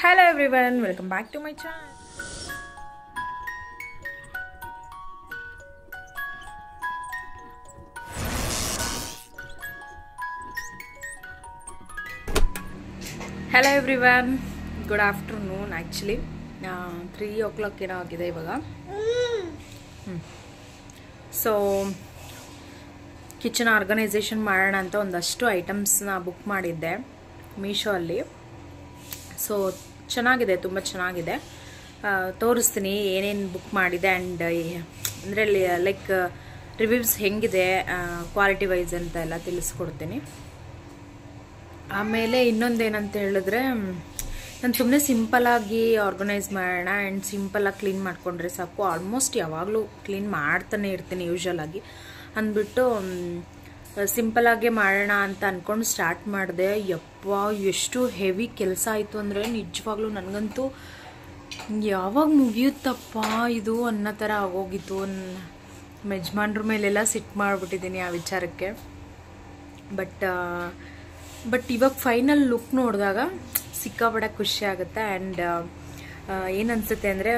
Hello everyone, welcome back to my channel. Hello everyone, good afternoon actually. 3 o'clock ಏನೋ ಆಗಿದೆ ಇವಾಗ. So kitchen organisation ಮಾಡೋಣ ಅಂತ ಒಂದಷ್ಟು ಐಟಮ್ಸ್ನ ಬುಕ್ ಮಾಡಿದ್ದೆ ಮೀಶೋ ಅಲ್ಲಿ. ಸೊ ಚೆನ್ನಾಗಿದೆ, ತುಂಬ ಚೆನ್ನಾಗಿದೆ. ತೋರಿಸ್ತೀನಿ ಏನೇನು ಬುಕ್ ಮಾಡಿದೆ ಆ್ಯಂಡ್ ಅಂದರೆ ಲೈಕ್ ರಿವ್ಯೂಸ್ ಹೆಂಗಿದೆ ಕ್ವಾಲಿಟಿ ವೈಸ್ ಅಂತ ಎಲ್ಲ ತಿಳಿಸ್ಕೊಡ್ತೀನಿ. ಆಮೇಲೆ ಇನ್ನೊಂದೇನಂತ ಹೇಳಿದ್ರೆ, ನಾನು ಸುಮ್ಮನೆ ಸಿಂಪಲಾಗಿ ಆರ್ಗನೈಸ್ ಮಾಡೋಣ ಆ್ಯಂಡ್ ಸಿಂಪಲಾಗಿ ಕ್ಲೀನ್ ಮಾಡಿಕೊಂಡ್ರೆ ಸಾಕು. ಆಲ್ಮೋಸ್ಟ್ ಯಾವಾಗಲೂ ಕ್ಲೀನ್ ಮಾಡ್ತಾನೆ ಇರ್ತೀನಿ ಯೂಶ್ವಲಾಗಿ ಅಂದ್ಬಿಟ್ಟು ಸಿಂಪಲಾಗೆ ಮಾಡೋಣ ಅಂತ ಅಂದ್ಕೊಂಡು ಸ್ಟಾರ್ಟ್ ಮಾಡಿದೆ. ಯಪ್ಪ, ಎಷ್ಟು ಹೆವಿ ಕೆಲಸ ಆಯಿತು ಅಂದರೆ ನಿಜವಾಗ್ಲೂ ನನಗಂತೂ ಯಾವಾಗ ಮುಗಿಯುತ್ತಪ್ಪ ಇದು ಅನ್ನೋ ಥರ ಆಗೋಗಿತ್ತು. ನಮ್ಮ ಯಜಮಾನ್ರ ಮೇಲೆಲ್ಲ ಸಿಟ್ಟು ಮಾಡಿಬಿಟ್ಟಿದ್ದೀನಿ ಆ ವಿಚಾರಕ್ಕೆ. ಬಟ್ ಇವಾಗ ಫೈನಲ್ ಲುಕ್ ನೋಡಿದಾಗ ಸಿಕ್ಕಾಪಟ್ಟೆ ಖುಷಿ ಆಗುತ್ತೆ. ಆ್ಯಂಡ್ ಏನನ್ಸುತ್ತೆ ಅಂದರೆ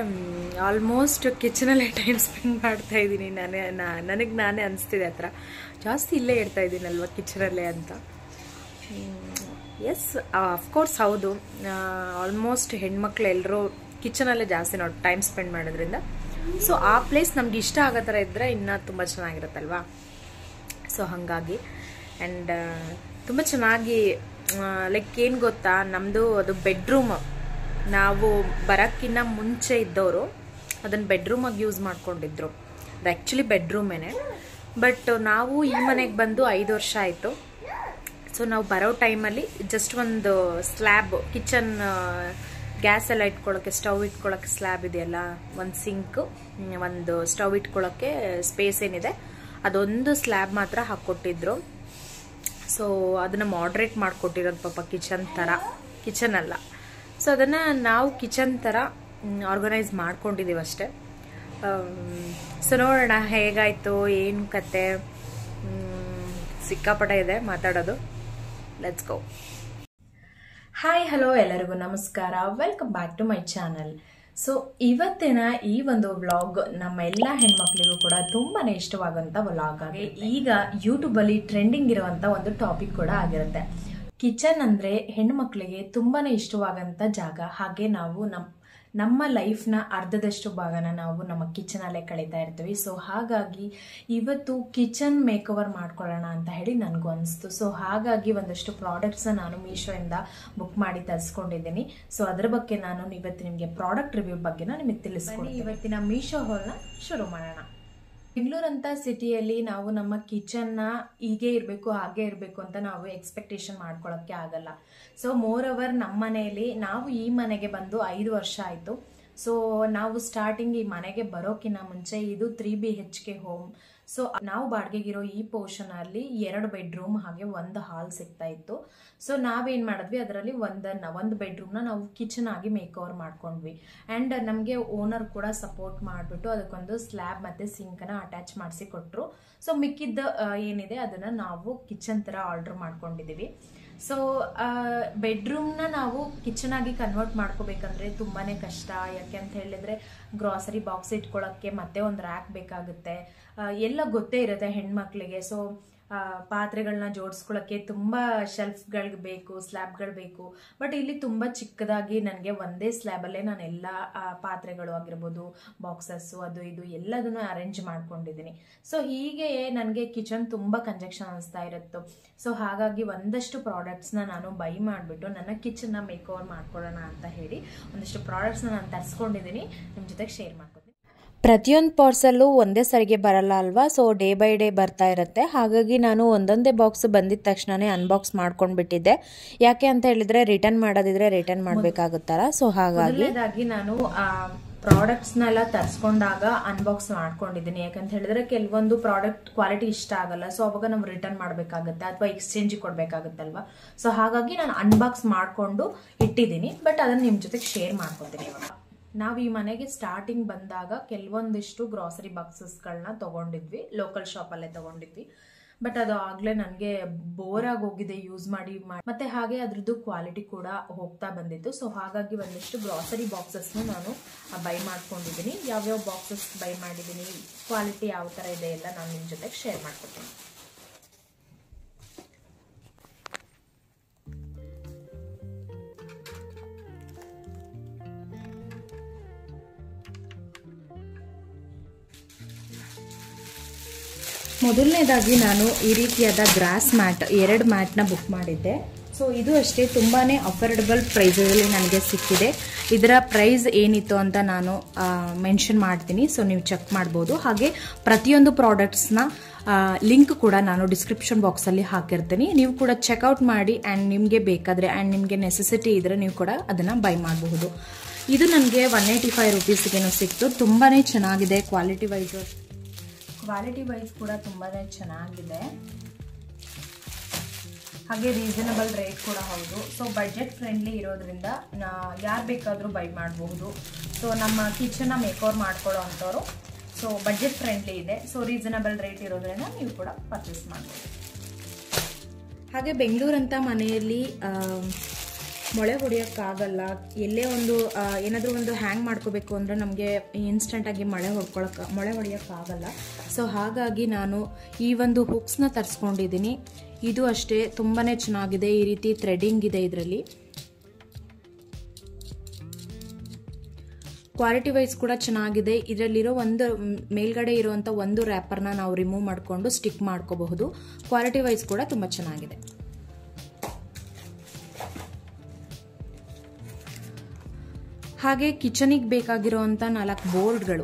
ಆಲ್ಮೋಸ್ಟ್ ಕಿಚನಲ್ಲೇ ಟೈಮ್ ಸ್ಪೆಂಡ್ ಮಾಡ್ತಾ ಇದ್ದೀನಿ. ನನಗೆ ನಾನೇ ಅನಿಸ್ತಿದೆ ಆ ಥರ ಜಾಸ್ತಿ ಇಲ್ಲೇ ಇರ್ತಾ ಇದ್ದೀನಲ್ವ ಕಿಚನಲ್ಲೇ ಅಂತ. ಎಸ್, ಅಫ್ಕೋರ್ಸ್ ಹೌದು, ಆಲ್ಮೋಸ್ಟ್ ಹೆಣ್ಮಕ್ಳು ಎಲ್ಲರೂ ಕಿಚನಲ್ಲೇ ಜಾಸ್ತಿ ನಾವು ಟೈಮ್ ಸ್ಪೆಂಡ್ ಮಾಡೋದ್ರಿಂದ ಸೊ ಆ ಪ್ಲೇಸ್ ನಮ್ಗೆ ಇಷ್ಟ ಆಗೋ ಥರ ಇದ್ದರೆ ಇನ್ನೂ ತುಂಬ ಚೆನ್ನಾಗಿರುತ್ತಲ್ವಾ. ಸೊ ಹಾಗಾಗಿ ಆ್ಯಂಡ್ ತುಂಬ ಚೆನ್ನಾಗಿ ಲೈಕ್ ಏನು ಗೊತ್ತಾ, ನಮ್ಮದು ಅದು ಬೆಡ್ರೂಮ್, ನಾವು ಬರೋಕ್ಕಿಂತ ಮುಂಚೆ ಇದ್ದವರು ಅದನ್ನು ಬೆಡ್ರೂಮಾಗಿ ಯೂಸ್ ಮಾಡ್ಕೊಂಡಿದ್ರು. ಅದು ಆ್ಯಕ್ಚುಲಿ ಬೆಡ್ರೂಮೇನೆ. ಬಟ್ ನಾವು ಈ ಮನೆಗೆ ಬಂದು 5 ವರ್ಷ ಆಯಿತು. ಸೊ ನಾವು ಬರೋ ಟೈಮಲ್ಲಿ ಜಸ್ಟ್ ಒಂದು ಸ್ಲ್ಯಾಬ್, ಕಿಚನ್ ಗ್ಯಾಸ್ ಎಲ್ಲ ಇಟ್ಕೊಳ್ಳೋಕ್ಕೆ, ಸ್ಟವ್ ಇಟ್ಕೊಳ್ಳೋಕ್ಕೆ ಸ್ಲ್ಯಾಬ್ ಇದೆಯಲ್ಲ, ಒಂದು ಸಿಂಕು, ಒಂದು ಸ್ಟವ್ ಇಟ್ಕೊಳ್ಳೋಕ್ಕೆ ಸ್ಪೇಸ್ ಏನಿದೆ ಅದೊಂದು ಸ್ಲ್ಯಾಬ್ ಮಾತ್ರ ಹಾಕ್ಕೊಟ್ಟಿದ್ರು. ಸೊ ಅದನ್ನು ಮಾಡ್ರೇಟ್ ಮಾಡಿಕೊಟ್ಟಿರೋದು ಪಾಪ ಕಿಚನ್ ಅಲ್ಲ. ಸೊ ಅದನ್ನು ನಾವು ಕಿಚನ್ ಥರ ಆರ್ಗನೈಸ್ ಮಾಡ್ಕೊಂಡಿದ್ದೀವಿ ಅಷ್ಟೆ. ಸೊ ನೋಡೋಣ ಹೇಗಾಯಿತು, ಏನು ಕತೆ. ಸಿಕ್ಕಾಪಟ್ಟೆ ಇದೆ ಮಾತಾಡೋದು. Let's go. ಹಾಯ್, ಹಲೋ, ಎಲ್ಲರಿಗೂ ನಮಸ್ಕಾರ. Welcome back to my channel. So ಇವತ್ತಿನ ಈ ಒಂದು ವ್ಲಾಗ್ ನಮ್ಮ ಎಲ್ಲ ಹೆಣ್ಮಕ್ಳಿಗೂ ಕೂಡ ತುಂಬಾನೇ ಇಷ್ಟವಾಗುವಂಥ ವ್ಲಾಗ್ ಆಗಿ ಈಗ ಯೂಟ್ಯೂಬಲ್ಲಿ ಟ್ರೆಂಡಿಂಗ್ ಇರುವಂಥ ಒಂದು ಟಾಪಿಕ್ ಕೂಡ ಆಗಿರುತ್ತೆ. ಕಿಚನ್ ಅಂದರೆ ಹೆಣ್ಮಕ್ಳಿಗೆ ತುಂಬಾನೇ ಇಷ್ಟವಾಗಂಥ ಜಾಗ. ಹಾಗೆ ನಾವು ನಮ್ಮ ಲೈಫ್ನ ಅರ್ಧದಷ್ಟು ಭಾಗನ ನಾವು ನಮ್ಮ ಕಿಚನಲ್ಲೇ ಕಳೀತಾ ಇರ್ತೀವಿ. ಸೊ ಹಾಗಾಗಿ ಇವತ್ತು ಕಿಚನ್ ಮೇಕ್ ಓವರ್ ಮಾಡ್ಕೊಳ್ಳೋಣ ಅಂತ ಹೇಳಿ ನನಗೂ ಅನಿಸ್ತು. ಸೊ ಹಾಗಾಗಿ ಒಂದಷ್ಟು ಪ್ರಾಡಕ್ಟ್ಸ್ನ ನಾನು ಮೀಶೋಯಿಂದ ಬುಕ್ ಮಾಡಿ ತರಿಸ್ಕೊಂಡಿದ್ದೀನಿ. ಸೊ ಅದ್ರ ಬಗ್ಗೆ ನಾನು ಇವತ್ತು ನಿಮಗೆ ಪ್ರಾಡಕ್ಟ್ ರಿವ್ಯೂ ಬಗ್ಗೆ ನಿಮಗೆ ತಿಳಿಸ್ಕೊಡ್ತೀನಿ. ಇವತ್ತಿನ ಮೀಶೋ ಹಾಲ್ನ ಶುರು ಮಾಡೋಣ. ಬೆಂಗಳೂರಂಥ ಸಿಟಿಯಲ್ಲಿ ನಾವು ನಮ್ಮ ಕಿಚನ್ನ ಹೀಗೆ ಇರಬೇಕು ಹಾಗೆ ಇರಬೇಕು ಅಂತ ನಾವು ಎಕ್ಸ್ಪೆಕ್ಟೇಷನ್ ಮಾಡ್ಕೊಳ್ಳೋಕ್ಕೆ ಆಗಲ್ಲ. ಸೊ ಮೋರ್ ಓವರ್ ನಮ್ಮ ಮನೆಯಲ್ಲಿ ನಾವು ಈ ಮನೆಗೆ ಬಂದು 5 ವರ್ಷ ಆಯಿತು. ಸೊ ನಾವು ಸ್ಟಾರ್ಟಿಂಗ್ ಈ ಮನೆಗೆ ಬರೋಕ್ಕಿಂತ ಮುಂಚೆ ಇದು 3 BHK ಹೋಮ್. ಸೊ ನಾವು ಬಾಡಿಗೆಗಿರೋ ಈ ಪೋರ್ಷನ್ ಅಲ್ಲಿ 2 ಬೆಡ್ರೂಮ್ ಹಾಗೆ 1 ಹಾಲ್ ಸಿಗ್ತಾ ಇತ್ತು. ಸೊ ನಾವೇನ್ ಮಾಡಿದ್ವಿ, ಅದರಲ್ಲಿ ಒಂದು ಬೆಡ್ರೂಮ್ನ ನಾವು ಕಿಚನ್ ಆಗಿ ಮೇಕ್ ಓವರ್ ಮಾಡ್ಕೊಂಡ್ವಿ. ಅಂಡ್ ನಮಗೆ ಓನರ್ ಕೂಡ ಸಪೋರ್ಟ್ ಮಾಡಿಬಿಟ್ಟು ಅದಕ್ಕೊಂದು ಸ್ಲ್ಯಾಬ್ ಮತ್ತೆ ಸಿಂಕ್ನ ಅಟ್ಯಾಚ್ ಮಾಡಿಸಿ ಕೊಟ್ಟರು. ಸೊ ಮಿಕ್ಕಿದ್ದ ಏನಿದೆ ಅದನ್ನ ನಾವು ಕಿಚನ್ ತರ ಆರ್ಡರ್ ಮಾಡ್ಕೊಂಡಿದೀವಿ. ಸೊ ಬೆಡ್ರೂಮ್ನ ನಾವು ಕಿಚನ್ ಆಗಿ ಕನ್ವರ್ಟ್ ಮಾಡ್ಕೋಬೇಕಂದ್ರೆ ತುಂಬಾನೇ ಕಷ್ಟ. ಯಾಕೆ ಅಂತ ಹೇಳಿದ್ರೆ ಗ್ರಾಸರಿ ಬಾಕ್ಸ್ ಇಟ್ಕೊಳ್ಳೋಕ್ಕೆ ಮತ್ತೆ ಒಂದು ರ್ಯಾಕ್ ಬೇಕಾಗುತ್ತೆ. ಎಲ್ಲ ಗೊತ್ತೇ ಇರುತ್ತೆ ಹೆಣ್ಮಕ್ಳಿಗೆ. ಸೊ ಪಾತ್ರೆಗಳನ್ನ ಜೋಡಿಸ್ಕೊಳ್ಳೋಕ್ಕೆ ತುಂಬ ಶೆಲ್ಫ್ಗಳು ಬೇಕು, ಸ್ಲ್ಯಾಬ್ಗಳು ಬೇಕು. ಬಟ್ ಇಲ್ಲಿ ತುಂಬ ಚಿಕ್ಕದಾಗಿ ನನಗೆ ಒಂದೇ ಸ್ಲ್ಯಾಬಲ್ಲೇ ನಾನು ಎಲ್ಲ ಪಾತ್ರೆಗಳು ಆಗಿರ್ಬೋದು, ಬಾಕ್ಸಸ್ಸು, ಅದು ಇದು ಎಲ್ಲದನ್ನು ಅರೇಂಜ್ ಮಾಡ್ಕೊಂಡಿದ್ದೀನಿ. ಸೊ ಹೀಗೆ ನನಗೆ ಕಿಚನ್ ತುಂಬ ಕಂಜೆಕ್ಷನ್ ಅನಿಸ್ತಾ ಇರುತ್ತೆ. ಸೊ ಹಾಗಾಗಿ ಒಂದಷ್ಟು ಪ್ರಾಡಕ್ಟ್ಸ್ನ ನಾನು ಬೈ ಮಾಡಿಬಿಟ್ಟು ನನ್ನ ಕಿಚನ್ನ ಮೇಕ್ ಓವರ್ ಮಾಡ್ಕೊಳ್ಳೋಣ ಅಂತ ಹೇಳಿ ಒಂದಷ್ಟು ಪ್ರಾಡಕ್ಟ್ಸ್ನ ನಾನು ತರಿಸ್ಕೊಂಡಿದ್ದೀನಿ, ನಿಮ್ಮ ಜೊತೆಗೆ ಶೇರ್ ಮಾಡ್ಕೊತೀನಿ. ಪ್ರತಿಯೊಂದು ಪಾರ್ಸಲ್ಲು ಒಂದೇ ಸರಿಗೆ ಬರಲ್ಲ ಅಲ್ವಾ. ಸೊ ಡೇ ಬೈ ಡೇ ಬರ್ತಾ ಇರುತ್ತೆ. ಹಾಗಾಗಿ ನಾನು ಒಂದೊಂದೇ ಬಾಕ್ಸ್ ಬಂದಿದ್ದ ತಕ್ಷಣನೇ ಅನ್ಬಾಕ್ಸ್ ಮಾಡ್ಕೊಂಡ್ಬಿಟ್ಟಿದ್ದೆ. ಯಾಕೆ ಅಂತ ಹೇಳಿದ್ರೆ ರಿಟರ್ನ್ ಮಾಡೋದಿದ್ರೆ ರಿಟರ್ನ್ ಮಾಡಬೇಕಾಗುತ್ತಲ್ಲ. ಸೊ ಹಾಗಾಗಿ ನಾನು ಪ್ರಾಡಕ್ಟ್ಸ್ನೆಲ್ಲ ತರಿಸ್ಕೊಂಡಾಗ ಅನ್ಬಾಕ್ಸ್ ಮಾಡ್ಕೊಂಡಿದ್ದೀನಿ. ಯಾಕಂತ ಹೇಳಿದ್ರೆ ಕೆಲವೊಂದು ಪ್ರಾಡಕ್ಟ್ ಕ್ವಾಲಿಟಿ ಇಷ್ಟ ಆಗಲ್ಲ. ಸೊ ಅವಾಗ ನಾವು ರಿಟರ್ನ್ ಮಾಡಬೇಕಾಗುತ್ತೆ ಅಥವಾ ಎಕ್ಸ್ಚೇಂಜ್ ಕೊಡಬೇಕಾಗುತ್ತಲ್ವಾ. ಸೊ ಹಾಗಾಗಿ ನಾನು ಅನ್ಬಾಕ್ಸ್ ಮಾಡಿಕೊಂಡು ಇಟ್ಟಿದ್ದೀನಿ. ಬಟ್ ಅದನ್ನು ನಿಮ್ಮ ಜೊತೆಗೆ ಶೇರ್ ಮಾಡ್ಕೊತೀನಿ. ನಾವು ಈ ಮನೆಗೆ ಸ್ಟಾರ್ಟಿಂಗ್ ಬಂದಾಗ ಕೆಲವೊಂದಿಷ್ಟು ಗ್ರಾಸರಿ ಬಾಕ್ಸಸ್ಗಳನ್ನ ತಗೊಂಡಿದ್ವಿ, ಲೋಕಲ್ ಶಾಪಲ್ಲೇ ತಗೊಂಡಿದ್ವಿ. ಬಟ್ ಅದು ಆಗಲೇ ನನಗೆ ಬೋರ್ ಆಗಿ ಹೋಗಿದೆ ಯೂಸ್ ಮಾಡಿ ಮತ್ತೆ ಹಾಗೆ ಅದ್ರದ್ದು ಕ್ವಾಲಿಟಿ ಕೂಡ ಹೋಗ್ತಾ ಬಂದಿತ್ತು. ಸೊ ಹಾಗಾಗಿ ಒಂದಿಷ್ಟು ಗ್ರಾಸರಿ ಬಾಕ್ಸಸ್ನು ನಾನು ಬೈ ಮಾಡ್ಕೊಂಡಿದ್ದೀನಿ. ಯಾವ್ಯಾವ ಬಾಕ್ಸಸ್ ಬೈ ಮಾಡಿದ್ದೀನಿ, ಕ್ವಾಲಿಟಿ ಯಾವ ಥರ ಇದೆ ಎಲ್ಲ ನಾನು ನಿಮ್ಮ ಜೊತೆಗೆ ಶೇರ್ ಮಾಡ್ಕೊತೀನಿ. ಮೊದಲನೇದಾಗಿ ನಾನು ಈ ರೀತಿಯಾದ ಗ್ರಾಸ್ ಮ್ಯಾಟ್ 2 ಮ್ಯಾಟ್ನ ಬುಕ್ ಮಾಡಿದ್ದೆ. ಸೊ ಇದು ಅಷ್ಟೇ ತುಂಬಾ ಅಫೋರ್ಡಬಲ್ ಪ್ರೈಸಲ್ಲಿ ನನಗೆ ಸಿಕ್ಕಿದೆ. ಇದರ ಪ್ರೈಸ್ ಏನಿತ್ತು ಅಂತ ನಾನು ಮೆನ್ಷನ್ ಮಾಡ್ತೀನಿ, ಸೊ ನೀವು ಚೆಕ್ ಮಾಡ್ಬೋದು. ಹಾಗೆ ಪ್ರತಿಯೊಂದು ಪ್ರಾಡಕ್ಟ್ಸ್ನ ಲಿಂಕ್ ಕೂಡ ನಾನು ಡಿಸ್ಕ್ರಿಪ್ಷನ್ ಬಾಕ್ಸಲ್ಲಿ ಹಾಕಿರ್ತೀನಿ. ನೀವು ಕೂಡ ಚೆಕ್ಔಟ್ ಮಾಡಿ ಆ್ಯಂಡ್ ನಿಮಗೆ ಬೇಕಾದರೆ ಆ್ಯಂಡ್ ನಿಮಗೆ ನೆಸೆಸಿಟಿ ಇದ್ದರೆ ನೀವು ಕೂಡ ಅದನ್ನು ಬೈ ಮಾಡಬಹುದು. ಇದು ನನಗೆ 185 ರುಪೀಸ್ಗೇನೋ ಸಿಕ್ತು. ತುಂಬಾ ಚೆನ್ನಾಗಿದೆ. ಕ್ವಾಲಿಟಿ ವೈಸ್ ಕೂಡ ತುಂಬಾ ಚೆನ್ನಾಗಿದೆ. ಹಾಗೆ ರೀಸನಬಲ್ ರೇಟ್ ಕೂಡ ಹೌದು. ಸೊ ಬಡ್ಜೆಟ್ ಫ್ರೆಂಡ್ಲಿ ಇರೋದ್ರಿಂದ ಯಾರು ಬೇಕಾದರೂ ಬೈ ಮಾಡಬಹುದು. ಸೊ ನಮ್ಮ ಕಿಚನ್ನ ಮೇಕೋವರ್ ಮಾಡ್ಕೊಳ್ಳೋ ಅಂಥವ್ರು ಸೊ ಬಡ್ಜೆಟ್ ಫ್ರೆಂಡ್ಲಿ ಇದೆ. ಸೊ ರೀಸನಬಲ್ ರೇಟ್ ಇರೋದ್ರಿಂದ ನೀವು ಕೂಡ ಪರ್ಚೇಸ್ ಮಾಡ್ಬೋದು. ಹಾಗೆ ಬೆಂಗಳೂರಂಥ ಮನೆಯಲ್ಲಿ ಮೊಳೆ ಹೊಡೆಯೋಕ್ಕಾಗಲ್ಲ. ಎಲ್ಲೇ ಒಂದು ಏನಾದರೂ ಒಂದು ಹ್ಯಾಂಗ್ ಮಾಡ್ಕೋಬೇಕು ಅಂದರೆ ನಮಗೆ ಇನ್ಸ್ಟೆಂಟಾಗಿ ಮೊಳೆ ಹೊಡೆಯೋಕ್ಕಾಗಲ್ಲ. ಸೊ ಹಾಗಾಗಿ ನಾನು ಈ ಒಂದು ಹುಕ್ಸ್ನ ತರಿಸ್ಕೊಂಡಿದ್ದೀನಿ. ಇದು ಅಷ್ಟೇ ತುಂಬಾ ಚೆನ್ನಾಗಿದೆ. ಈ ರೀತಿ ಥ್ರೆಡಿಂಗ್ ಇದೆ ಇದರಲ್ಲಿ. ಕ್ವಾಲಿಟಿ ವೈಸ್ ಕೂಡ ಚೆನ್ನಾಗಿದೆ. ಇದರಲ್ಲಿರೋ ಒಂದು ಮೇಲ್ಗಡೆ ಇರುವಂಥ ಒಂದು ರ್ಯಾಪರ್ನ ನಾವು ರಿಮೂವ್ ಮಾಡಿಕೊಂಡು ಸ್ಟಿಕ್ ಮಾಡ್ಕೋಬಹುದು. ಕ್ವಾಲಿಟಿ ವೈಸ್ ಕೂಡ ತುಂಬ ಚೆನ್ನಾಗಿದೆ. ಹಾಗೆ ಕಿಚನಿಗೆ ಬೇಕಾಗಿರುವಂಥ 4 ಬೋರ್ಡ್ಗಳು.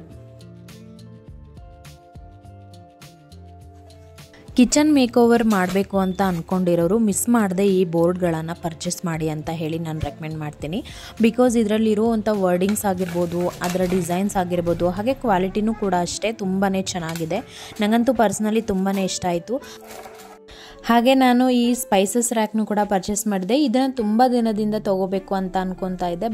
ಕಿಚನ್ ಮೇಕೋವರ್ ಮಾಡಬೇಕು ಅಂತ ಅಂದ್ಕೊಂಡಿರೋರು ಮಿಸ್ ಮಾಡದೆ ಈ ಬೋರ್ಡ್ಗಳನ್ನು ಪರ್ಚೇಸ್ ಮಾಡಿ ಅಂತ ಹೇಳಿ ನಾನು ರೆಕಮೆಂಡ್ ಮಾಡ್ತೀನಿ. ಬಿಕಾಸ್ ಇದರಲ್ಲಿರುವಂಥ ವರ್ಡಿಂಗ್ಸ್ ಆಗಿರ್ಬೋದು, ಅದರ ಡಿಸೈನ್ಸ್ ಆಗಿರ್ಬೋದು, ಹಾಗೆ ಕ್ವಾಲಿಟಿನೂ ಕೂಡ ಅಷ್ಟೇ ತುಂಬಾ ಚೆನ್ನಾಗಿದೆ. ನನಗಂತೂ ಪರ್ಸ್ನಲಿ ತುಂಬಾ ಇಷ್ಟ ಆಯಿತು. ಹಾಗೆ ನಾನು ಈ ಸ್ಪೈಸಸ್ ರ್ಯಾಕ್ನು ಕೂಡ ಪರ್ಚೇಸ್ ಮಾಡಿದೆ. ಇದನ್ನು ತುಂಬ ದಿನದಿಂದ ತೊಗೋಬೇಕು ಅಂತ ಅನ್ಕೊತಾ ಇದ್ದೆ,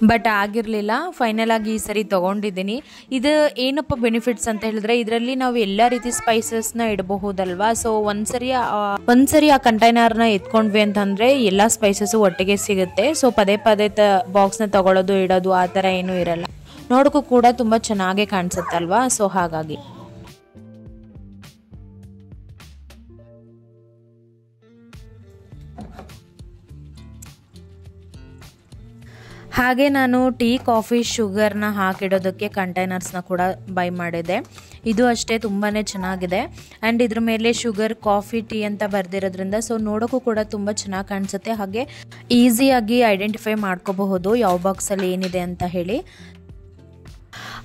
ಬಟ್ ಆಗಿರಲಿಲ್ಲ. ಫೈನಲ್ ಆಗಿ ಈ ಸರಿ ತೊಗೊಂಡಿದ್ದೀನಿ. ಇದು ಏನಪ್ಪ ಬೆನಿಫಿಟ್ಸ್ ಅಂತ ಹೇಳಿದ್ರೆ, ಇದರಲ್ಲಿ ನಾವು ಎಲ್ಲ ರೀತಿ ಸ್ಪೈಸಸ್ನ ಇಡಬಹುದಲ್ವಾ. ಸೊ ಒಂದ್ಸರಿ ಆ ಕಂಟೈನರ್ನ ಎತ್ಕೊಂಡ್ವಿ ಅಂತಂದರೆ ಎಲ್ಲ ಸ್ಪೈಸಸ್ಸು ಒಟ್ಟಿಗೆ ಸಿಗುತ್ತೆ. ಸೊ ಪದೇ ಬಾಕ್ಸ್ನ ತೊಗೊಳ್ಳೋದು ಇಡೋದು ಆ ಥರ ಏನೂ ಇರಲ್ಲ. ನೋಡೋಕ್ಕೂ ಕೂಡ ತುಂಬ ಚೆನ್ನಾಗೇ ಕಾಣಿಸುತ್ತಲ್ವಾ. ಸೊ ಹಾಗಾಗಿ ಹಾಗೆ ನಾನು ಟೀ, ಕಾಫಿ, ಶುಗರ್ನ ಹಾಕಿಡೋದಕ್ಕೆ ಕಂಟೈನರ್ಸ್ನ ಕೂಡ ಬೈ ಮಾಡಿದೆ. ಇದು ಅಷ್ಟೇ ತುಂಬಾ ಚೆನ್ನಾಗಿದೆ. ಆ್ಯಂಡ್ ಇದ್ರ ಮೇಲೆ ಶುಗರ್, ಕಾಫಿ, ಟೀ ಅಂತ ಬರೆದಿರೋದ್ರಿಂದ ಸೊ ನೋಡೋಕ್ಕೂ ಕೂಡ ತುಂಬ ಚೆನ್ನಾಗಿ ಕಾಣಿಸುತ್ತೆ. ಹಾಗೆ ಈಸಿಯಾಗಿ ಐಡೆಂಟಿಫೈ ಮಾಡ್ಕೋಬಹುದು ಯಾವ ಬಾಕ್ಸಲ್ಲಿ ಏನಿದೆ ಅಂತ ಹೇಳಿ.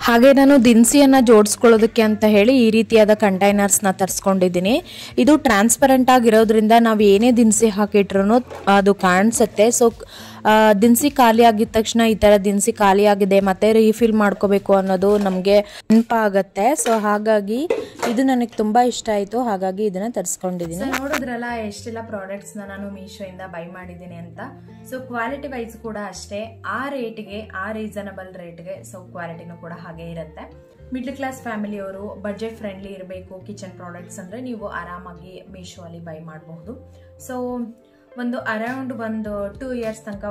ಹಾಗೆ ನಾನು ದಿನಸಿಯನ್ನು ಜೋಡಿಸ್ಕೊಳ್ಳೋದಕ್ಕೆ ಅಂತ ಹೇಳಿ ಈ ರೀತಿಯಾದ ಕಂಟೈನರ್ಸ್ನ ತರಿಸ್ಕೊಂಡಿದ್ದೀನಿ. ಇದು ಟ್ರಾನ್ಸ್ಪರೆಂಟ್ ಆಗಿರೋದ್ರಿಂದ ನಾವು ಏನೇ ದಿನಸಿ ಹಾಕಿಟ್ರೂ ಅದು ಕಾಣಿಸುತ್ತೆ. ಸೊ ದಿನಸಿ ಖಾಲಿ ಆಗಿದ ತಕ್ಷಣ ಈ ಥರ ದಿನಸಿ ಖಾಲಿ ಆಗಿದೆ ಮತ್ತೆ ರೀಫಿಲ್ ಮಾಡ್ಕೋಬೇಕು ಅನ್ನೋದು ನಮಗೆ ನೆನಪಾಗತ್ತೆ. ಸೊ ಹಾಗಾಗಿ ಇದು ನನಗೆ ತುಂಬ ಇಷ್ಟ ಆಯಿತು. ಹಾಗಾಗಿ ಇದನ್ನು ತರಿಸ್ಕೊಂಡಿದ್ದೀನಿ. ನೋಡಿದ್ರಲ್ಲ ಎಷ್ಟೆಲ್ಲ ಪ್ರಾಡಕ್ಟ್ಸ್ನ ನಾನು ಮೀಶೋಯಿಂದ ಬೈ ಮಾಡಿದ್ದೀನಿ ಅಂತ. ಸೊ ಕ್ವಾಲಿಟಿ ವೈಸ್ ಕೂಡ ಅಷ್ಟೇ ಆ ರೇಟ್ಗೆ, ಆ ರೀಸನಬಲ್ ರೇಟ್ಗೆ ಸೊ ಕ್ವಾಲಿಟಿನೂ ಕೂಡ ಹಾಗೆ ಇರುತ್ತೆ. ಮಿಡ್ಲ್ ಕ್ಲಾಸ್ ಫ್ಯಾಮಿಲಿಯವರು ಬಡ್ಜೆಟ್ ಫ್ರೆಂಡ್ಲಿ ಇರಬೇಕು ಕಿಚನ್ ಪ್ರಾಡಕ್ಟ್ಸ್ ಅಂದರೆ ನೀವು ಆರಾಮಾಗಿ ಮೀಶೋ ಅಲ್ಲಿ ಬೈ ಮಾಡಬಹುದು. ಸೊ ಅರೌಂಡ್ 2 ಇಯರ್ಸ್ ತನಕ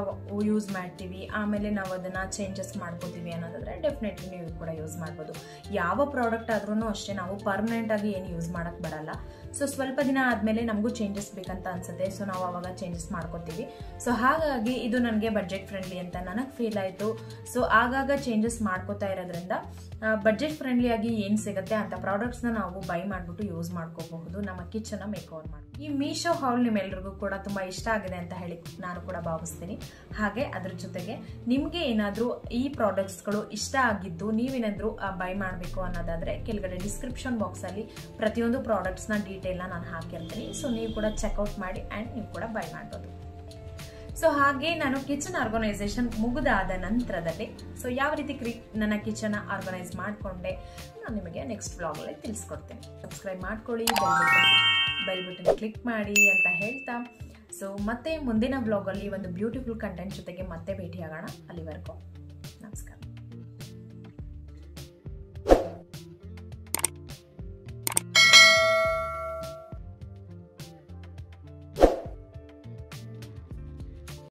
ಯೂಸ್ ಮಾಡ್ತೀವಿ. ಆಮೇಲೆ ನಾವು ಅದನ್ನು ಚೇಂಜಸ್ ಮಾಡ್ಕೋತೀವಿ ಅನ್ನೋದಾದ್ರೆ ಡೆಫಿನೆಟ್ಲಿ ನೀವು ಕೂಡ ಯೂಸ್ ಮಾಡ್ಬೋದು. ಯಾವ ಪ್ರಾಡಕ್ಟ್ ಆದ್ರೂ ಅಷ್ಟೇ ನಾವು ಪರ್ಮನೆಂಟ್ ಆಗಿ ಏನು ಯೂಸ್ ಮಾಡೋಕ್ಕೆ ಬರಲ್ಲ. ಸೊ ಸ್ವಲ್ಪ ದಿನ ಆದಮೇಲೆ ನಮಗೂ ಚೇಂಜಸ್ ಬೇಕಂತ ಅನ್ಸುತ್ತೆ. ಸೊ ನಾವು ಅವಾಗ ಚೇಂಜಸ್ ಮಾಡ್ಕೋತೀವಿ. ಸೊ ಹಾಗಾಗಿ ಇದು ನನಗೆ ಬಡ್ಜೆಟ್ ಫ್ರೆಂಡ್ಲಿ ಅಂತ ನನಗೆ ಫೀಲ್ ಆಯಿತು. ಸೊ ಆಗಾಗ ಚೇಂಜಸ್ ಮಾಡ್ಕೋತಾ ಇರೋದ್ರಿಂದ ಬಡ್ಜೆಟ್ ಫ್ರೆಂಡ್ಲಿ ಆಗಿ ಏನು ಸಿಗುತ್ತೆ ಅಂತ ಪ್ರಾಡಕ್ಟ್ಸ್ನ ನಾವು ಬೈ ಮಾಡಿಬಿಟ್ಟು ಯೂಸ್ ಮಾಡ್ಕೋಬಹುದು, ನಮ್ಮ ಕಿಚನ್ನ ಮೇಕಓವರ್ ಮಾಡಿ. ಈ ಮೀಶೋ ಹಾಲ್ ನಿಮ್ಮೆಲ್ರಿಗೂ ಕೂಡ ತುಂಬ ಇಷ್ಟ ಆಗಿದೆ ಅಂತ ಹೇಳಿ ನಾನು ಕೂಡ ಭಾವಿಸ್ತೀನಿ. ಹಾಗೆ ಅದ್ರ ಜೊತೆಗೆ ನಿಮಗೆ ಏನಾದರೂ ಈ ಪ್ರಾಡಕ್ಟ್ಸ್ಗಳು ಇಷ್ಟ ಆಗಿದ್ದು ನೀವೇನಾದರೂ ಬೈ ಮಾಡಬೇಕು ಅನ್ನೋದಾದರೆ ಕೆಳಗಡೆ ಡಿಸ್ಕ್ರಿಪ್ಷನ್ ಬಾಕ್ಸಲ್ಲಿ ಪ್ರತಿಯೊಂದು ಪ್ರಾಡಕ್ಟ್ಸ್ನ ಡೀಟೇಲ್ನ ನಾನು ಹಾಕಿರ್ತೀನಿ. ಸೊ ನೀವು ಕೂಡ ಚೆಕ್ಔಟ್ ಮಾಡಿ ಆ್ಯಂಡ್ ನೀವು ಕೂಡ ಬೈ ಮಾಡ್ಬೋದು. ಸೊ ಹಾಗೆ ನಾನು ಕಿಚನ್ ಆರ್ಗನೈಸೇಷನ್ ಮುಗಿದಾದ ನಂತರದಲ್ಲಿ ಸೊ ಯಾವ ರೀತಿ ನನ್ನ ಕಿಚನ್ ಆರ್ಗನೈಸ್ ಮಾಡಿಕೊಂಡೆ ನಾನು ನಿಮಗೆ ನೆಕ್ಸ್ಟ್ ವ್ಲಾಗಲ್ಲಿ ತಿಳಿಸ್ಕೊಡ್ತೇನೆ. ಸಬ್ಸ್ಕ್ರೈಬ್ ಮಾಡ್ಕೊಳ್ಳಿ, ಬೆಲ್ ಬಟನ್ ಕ್ಲಿಕ್ ಮಾಡಿ ಅಂತ ಹೇಳ್ತಾ ಸೊ ಮತ್ತೆ ಮುಂದಿನ ವ್ಲಾಗಲ್ಲಿ ಒಂದು ಬ್ಯೂಟಿಫುಲ್ ಕಂಟೆಂಟ್ ಜೊತೆಗೆ ಮತ್ತೆ ಭೇಟಿಯಾಗೋಣ. ಅಲ್ಲಿವರೆಗೂ ನಮಸ್ಕಾರ.